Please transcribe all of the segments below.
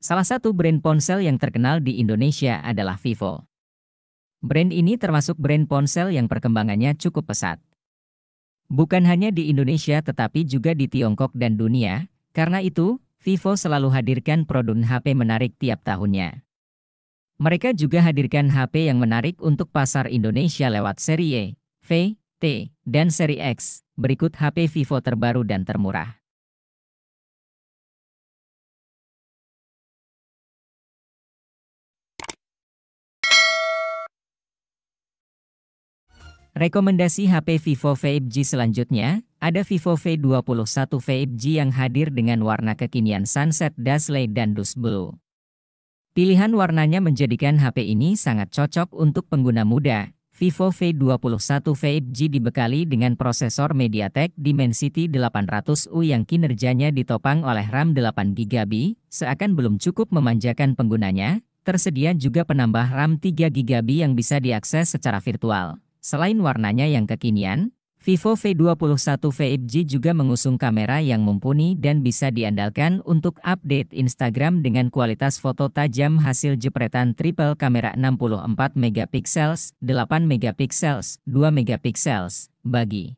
Salah satu brand ponsel yang terkenal di Indonesia adalah Vivo. Brand ini termasuk brand ponsel yang perkembangannya cukup pesat. Bukan hanya di Indonesia tetapi juga di Tiongkok dan dunia, karena itu, Vivo selalu hadirkan produk HP menarik tiap tahunnya. Mereka juga hadirkan HP yang menarik untuk pasar Indonesia lewat seri Y, V, T, dan seri X. Berikut HP Vivo terbaru dan termurah. Rekomendasi HP Vivo V5G selanjutnya, ada Vivo V21 V5G yang hadir dengan warna kekinian Sunset Dazzle dan Dus Blue. Pilihan warnanya menjadikan HP ini sangat cocok untuk pengguna muda. Vivo V21 V5G dibekali dengan prosesor MediaTek Dimensity 800U yang kinerjanya ditopang oleh RAM 8GB, seakan belum cukup memanjakan penggunanya, tersedia juga penambah RAM 3GB yang bisa diakses secara virtual. Selain warnanya yang kekinian, Vivo V21 V5G juga mengusung kamera yang mumpuni dan bisa diandalkan untuk update Instagram dengan kualitas foto tajam hasil jepretan triple kamera 64MP, 8MP, 2MP. Bagi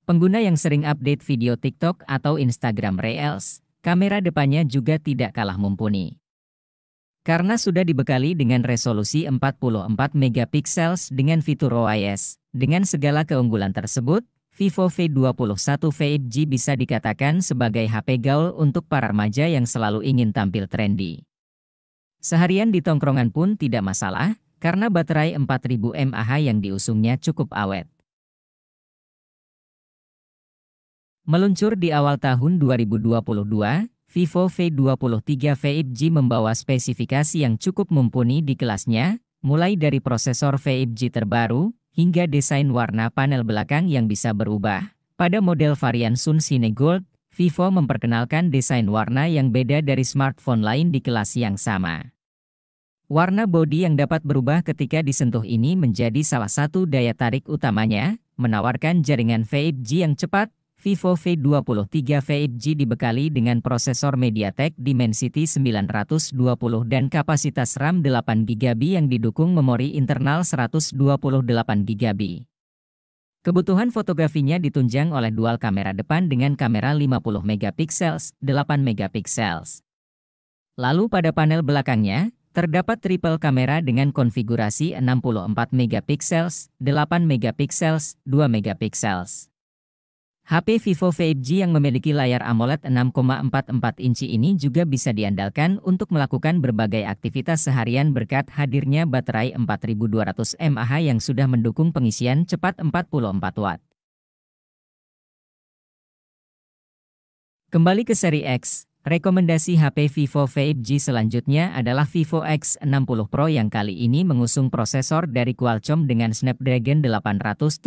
pengguna yang sering update video TikTok atau Instagram Reels, kamera depannya juga tidak kalah mumpuni. Karena sudah dibekali dengan resolusi 44MP dengan fitur OIS, dengan segala keunggulan tersebut, Vivo V21 V5G bisa dikatakan sebagai HP gaul untuk para remaja yang selalu ingin tampil trendy. Seharian di tongkrongan pun tidak masalah, karena baterai 4000 mAh yang diusungnya cukup awet. Meluncur di awal tahun 2022, Vivo V23 V5G membawa spesifikasi yang cukup mumpuni di kelasnya, mulai dari prosesor V5G terbaru, hingga desain warna panel belakang yang bisa berubah. Pada model varian Sun Cine Gold, Vivo memperkenalkan desain warna yang beda dari smartphone lain di kelas yang sama. Warna bodi yang dapat berubah ketika disentuh ini menjadi salah satu daya tarik utamanya, menawarkan jaringan V5G yang cepat. Vivo V23 V5G dibekali dengan prosesor MediaTek Dimensity 920 dan kapasitas RAM 8GB yang didukung memori internal 128GB. Kebutuhan fotografinya ditunjang oleh dual kamera depan dengan kamera 50MP, 8MP. Lalu pada panel belakangnya, terdapat triple kamera dengan konfigurasi 64MP, 8MP, 2MP. HP Vivo V5G yang memiliki layar AMOLED 6,44 inci ini juga bisa diandalkan untuk melakukan berbagai aktivitas seharian berkat hadirnya baterai 4200 mAh yang sudah mendukung pengisian cepat 44 Watt. Kembali ke seri X. Rekomendasi HP Vivo V5G selanjutnya adalah Vivo X60 Pro yang kali ini mengusung prosesor dari Qualcomm dengan Snapdragon 870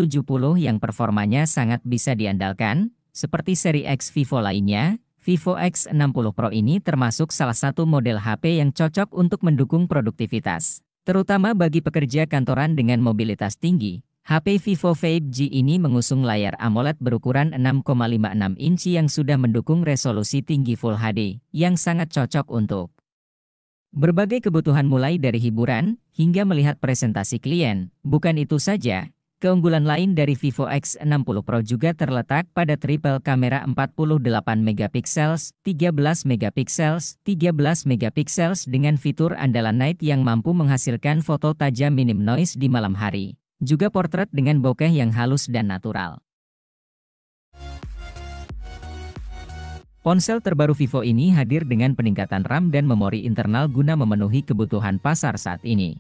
yang performanya sangat bisa diandalkan. Seperti seri X Vivo lainnya, Vivo X60 Pro ini termasuk salah satu model HP yang cocok untuk mendukung produktivitas, terutama bagi pekerja kantoran dengan mobilitas tinggi. HP Vivo V5G ini mengusung layar AMOLED berukuran 6,56 inci yang sudah mendukung resolusi tinggi Full HD, yang sangat cocok untuk berbagai kebutuhan mulai dari hiburan, hingga melihat presentasi klien. Bukan itu saja, keunggulan lain dari Vivo X60 Pro juga terletak pada triple kamera 48MP, 13MP, 13MP dengan fitur andalan Night yang mampu menghasilkan foto tajam minim noise di malam hari. Juga portret dengan bokeh yang halus dan natural. Ponsel terbaru Vivo ini hadir dengan peningkatan RAM dan memori internal guna memenuhi kebutuhan pasar saat ini.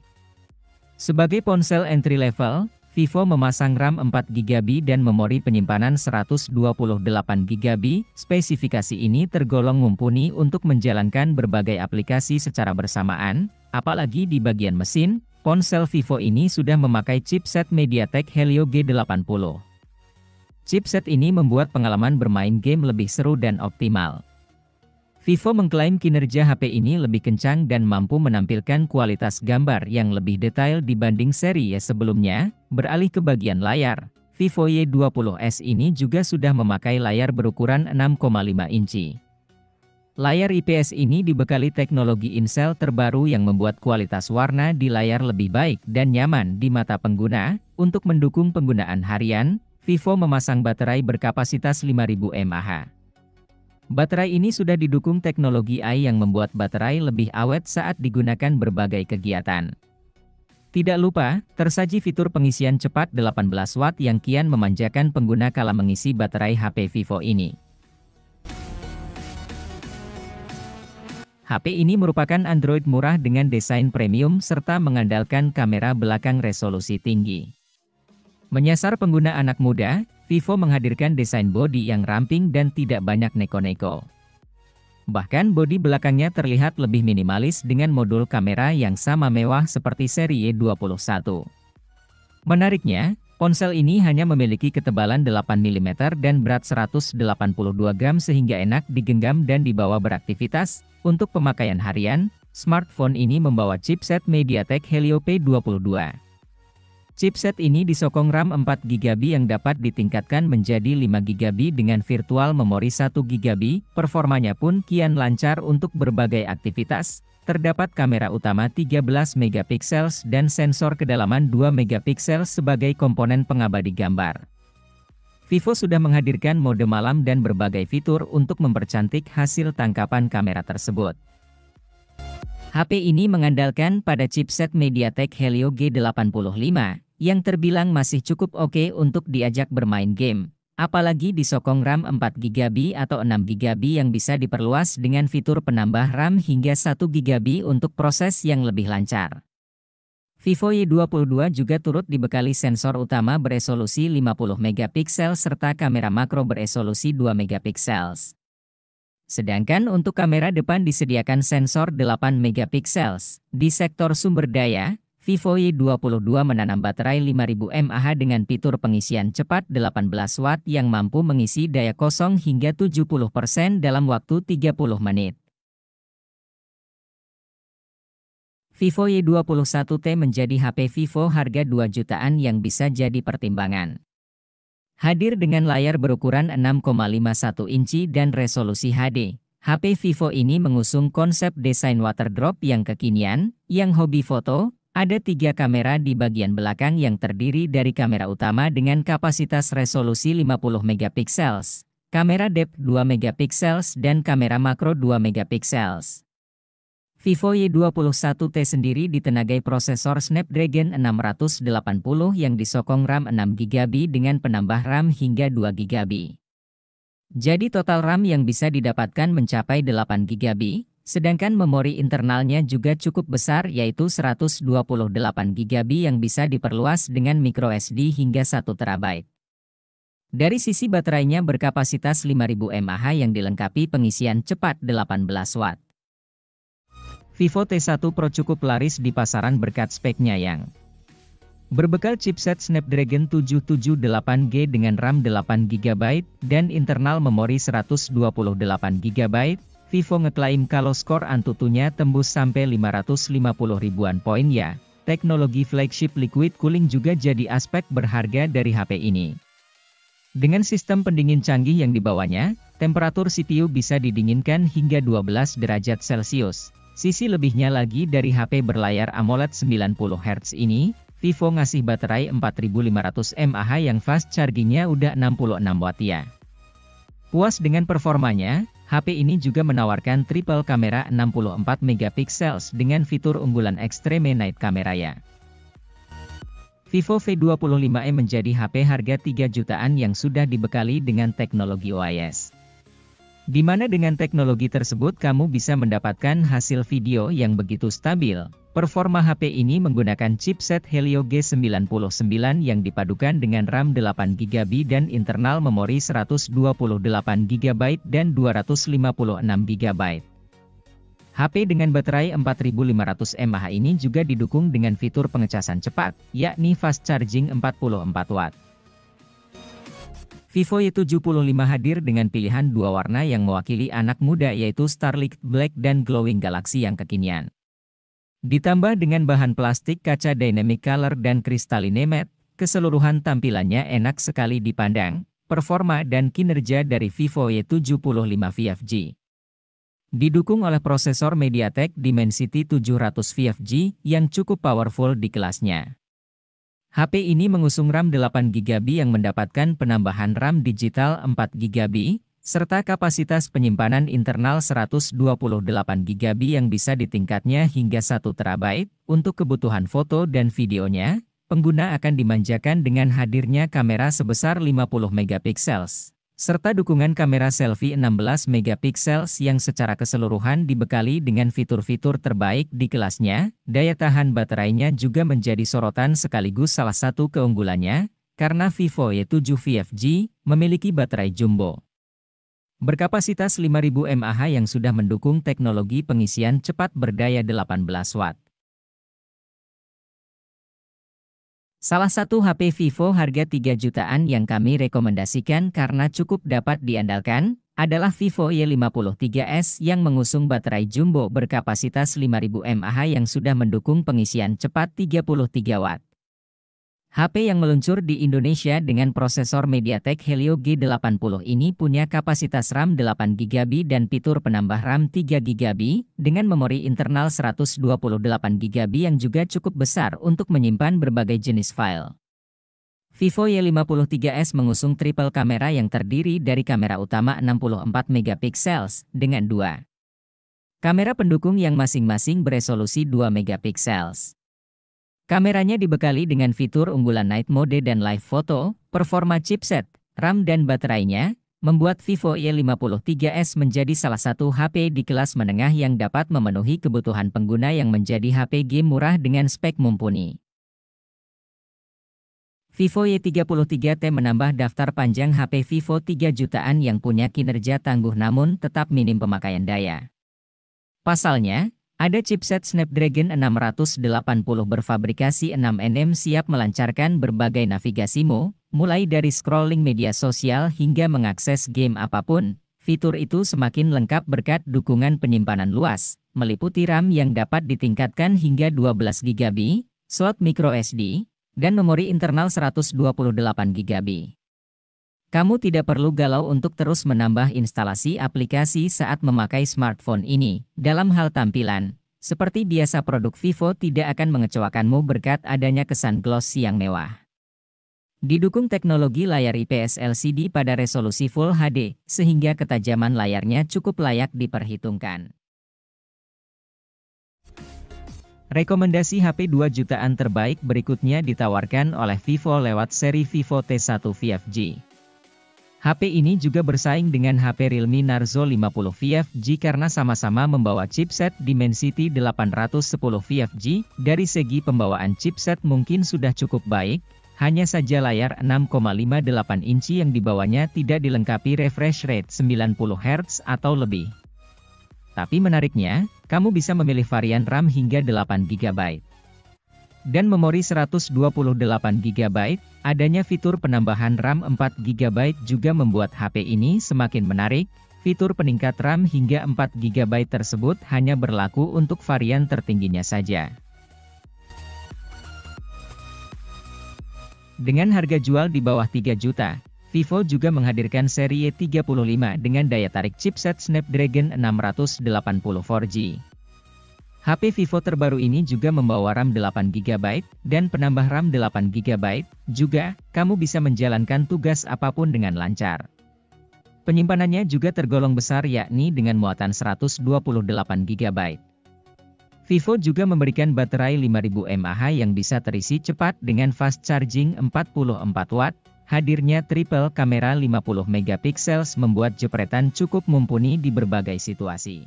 Sebagai ponsel entry level, Vivo memasang RAM 4GB dan memori penyimpanan 128GB. Spesifikasi ini tergolong mumpuni untuk menjalankan berbagai aplikasi secara bersamaan, apalagi di bagian mesin. Ponsel Vivo ini sudah memakai chipset MediaTek Helio G80. Chipset ini membuat pengalaman bermain game lebih seru dan optimal. Vivo mengklaim kinerja HP ini lebih kencang dan mampu menampilkan kualitas gambar yang lebih detail dibanding seri Y sebelumnya. Beralih ke bagian layar, Vivo Y20s ini juga sudah memakai layar berukuran 6,5 inci. Layar IPS ini dibekali teknologi Incel terbaru yang membuat kualitas warna di layar lebih baik dan nyaman di mata pengguna. Untuk mendukung penggunaan harian, Vivo memasang baterai berkapasitas 5000 mAh. Baterai ini sudah didukung teknologi AI yang membuat baterai lebih awet saat digunakan berbagai kegiatan. Tidak lupa, tersaji fitur pengisian cepat 18 watt yang kian memanjakan pengguna kala mengisi baterai HP Vivo ini. HP ini merupakan Android murah dengan desain premium serta mengandalkan kamera belakang resolusi tinggi. Menyasar pengguna anak muda, Vivo menghadirkan desain bodi yang ramping dan tidak banyak neko-neko. Bahkan bodi belakangnya terlihat lebih minimalis dengan modul kamera yang sama mewah seperti seri Y21. Menariknya, ponsel ini hanya memiliki ketebalan 8 mm dan berat 182 gram sehingga enak digenggam dan dibawa beraktivitas. Untuk pemakaian harian, smartphone ini membawa chipset MediaTek Helio P22. Chipset ini disokong RAM 4GB yang dapat ditingkatkan menjadi 5GB dengan virtual memori 1GB, performanya pun kian lancar untuk berbagai aktivitas. Terdapat kamera utama 13 MP dan sensor kedalaman 2 MP sebagai komponen pengabadi gambar. Vivo sudah menghadirkan mode malam dan berbagai fitur untuk mempercantik hasil tangkapan kamera tersebut. HP ini mengandalkan pada chipset MediaTek Helio G85, yang terbilang masih cukup oke untuk diajak bermain game, apalagi disokong RAM 4GB atau 6GB yang bisa diperluas dengan fitur penambah RAM hingga 1GB untuk proses yang lebih lancar. Vivo Y22 juga turut dibekali sensor utama beresolusi 50 MP serta kamera makro beresolusi 2 MP. Sedangkan untuk kamera depan disediakan sensor 8 MP. Di sektor sumber daya, Vivo Y22 menanam baterai 5000 mAh dengan fitur pengisian cepat 18 watt yang mampu mengisi daya kosong hingga 70% dalam waktu 30 menit. Vivo Y21T menjadi HP Vivo harga 2 jutaan yang bisa jadi pertimbangan. Hadir dengan layar berukuran 6,51 inci dan resolusi HD, HP Vivo ini mengusung konsep desain waterdrop yang kekinian, yang hobi foto. Ada 3 kamera di bagian belakang yang terdiri dari kamera utama dengan kapasitas resolusi 50 MP, kamera depth 2 MP dan kamera makro 2 MP. Vivo Y21T sendiri ditenagai prosesor Snapdragon 680 yang disokong RAM 6GB dengan penambah RAM hingga 2GB. Jadi total RAM yang bisa didapatkan mencapai 8GB. Sedangkan memori internalnya juga cukup besar yaitu 128GB yang bisa diperluas dengan microSD hingga 1TB. Dari sisi baterainya berkapasitas 5000 mAh yang dilengkapi pengisian cepat 18 watt. Vivo T1 Pro cukup laris di pasaran berkat speknya yang berbekal chipset Snapdragon 778G dengan RAM 8GB dan internal memori 128GB. Vivo ngeklaim kalau skor Antutunya tembus sampai 550 ribuan poin ya. Teknologi flagship liquid cooling juga jadi aspek berharga dari HP ini. Dengan sistem pendingin canggih yang dibawanya, temperatur CPU bisa didinginkan hingga 12 derajat Celcius. Sisi lebihnya lagi dari HP berlayar AMOLED 90Hz ini, Vivo ngasih baterai 4500 mAh yang fast chargingnya udah 66 watt ya. Puas dengan performanya, HP ini juga menawarkan triple kamera 64 MP dengan fitur unggulan Extreme Night Camera ya. Vivo V25e menjadi HP harga 3 jutaan yang sudah dibekali dengan teknologi OIS. Di mana dengan teknologi tersebut kamu bisa mendapatkan hasil video yang begitu stabil. Performa HP ini menggunakan chipset Helio G99 yang dipadukan dengan RAM 8GB dan internal memori 128GB dan 256GB. HP dengan baterai 4500 mAh ini juga didukung dengan fitur pengecasan cepat, yakni fast charging 44 watt. Vivo Y75 hadir dengan pilihan 2 warna yang mewakili anak muda yaitu Starlit Black dan Glowing Galaxy yang kekinian. Ditambah dengan bahan plastik kaca dynamic color dan kristalline matte, keseluruhan tampilannya enak sekali dipandang, performa dan kinerja dari Vivo Y75 5G. Didukung oleh prosesor MediaTek Dimensity 700 VFG yang cukup powerful di kelasnya. HP ini mengusung RAM 8GB yang mendapatkan penambahan RAM digital 4GB, serta kapasitas penyimpanan internal 128GB yang bisa ditingkatnya hingga 1TB. Untuk kebutuhan foto dan videonya, pengguna akan dimanjakan dengan hadirnya kamera sebesar 50MP, serta dukungan kamera selfie 16MP yang secara keseluruhan dibekali dengan fitur-fitur terbaik di kelasnya. Daya tahan baterainya juga menjadi sorotan sekaligus salah satu keunggulannya, karena Vivo Y7 VFG memiliki baterai jumbo berkapasitas 5000 mAh yang sudah mendukung teknologi pengisian cepat berdaya 18 Watt. Salah satu HP Vivo harga 3 jutaan yang kami rekomendasikan karena cukup dapat diandalkan, adalah Vivo Y53s yang mengusung baterai jumbo berkapasitas 5000 mAh yang sudah mendukung pengisian cepat 33 Watt. HP yang meluncur di Indonesia dengan prosesor MediaTek Helio G80 ini punya kapasitas RAM 8GB dan fitur penambah RAM 3GB, dengan memori internal 128GB yang juga cukup besar untuk menyimpan berbagai jenis file. Vivo Y53s mengusung triple kamera yang terdiri dari kamera utama 64MP dengan 2 kamera pendukung yang masing-masing beresolusi 2MP. Kameranya dibekali dengan fitur unggulan Night Mode dan Live Photo. Performa chipset, RAM dan baterainya membuat Vivo Y53s menjadi salah satu HP di kelas menengah yang dapat memenuhi kebutuhan pengguna yang menjadi HP game murah dengan spek mumpuni. Vivo Y33t menambah daftar panjang HP Vivo 3 jutaan yang punya kinerja tangguh namun tetap minim pemakaian daya. Pasalnya, ada chipset Snapdragon 680 berfabrikasi 6nm siap melancarkan berbagai navigasi mulai dari scrolling media sosial hingga mengakses game apapun. Fitur itu semakin lengkap berkat dukungan penyimpanan luas, meliputi RAM yang dapat ditingkatkan hingga 12GB, slot microSD, dan memori internal 128GB. Kamu tidak perlu galau untuk terus menambah instalasi aplikasi saat memakai smartphone ini. Dalam hal tampilan, seperti biasa produk Vivo tidak akan mengecewakanmu berkat adanya kesan glossy yang mewah. Didukung teknologi layar IPS LCD pada resolusi Full HD, sehingga ketajaman layarnya cukup layak diperhitungkan. Rekomendasi HP 2 jutaan terbaik berikutnya ditawarkan oleh Vivo lewat seri Vivo T1 VFG. HP ini juga bersaing dengan HP Realme Narzo 50 VFG karena sama-sama membawa chipset Dimensity 810 VFG. Dari segi pembawaan chipset mungkin sudah cukup baik, hanya saja layar 6,58 inci yang dibawanya tidak dilengkapi refresh rate 90Hz atau lebih. Tapi menariknya, kamu bisa memilih varian RAM hingga 8GB. Dan memori 128GB, adanya fitur penambahan RAM 4GB juga membuat HP ini semakin menarik. Fitur peningkat RAM hingga 4GB tersebut hanya berlaku untuk varian tertingginya saja. Dengan harga jual di bawah 3 juta, Vivo juga menghadirkan seri Y35 dengan daya tarik chipset Snapdragon 680 4G. HP Vivo terbaru ini juga membawa RAM 8GB dan penambah RAM 8GB, juga, kamu bisa menjalankan tugas apapun dengan lancar. Penyimpanannya juga tergolong besar yakni dengan muatan 128GB. Vivo juga memberikan baterai 5000 mAh yang bisa terisi cepat dengan fast charging 44 Watt. Hadirnya triple kamera 50MP membuat jepretan cukup mumpuni di berbagai situasi.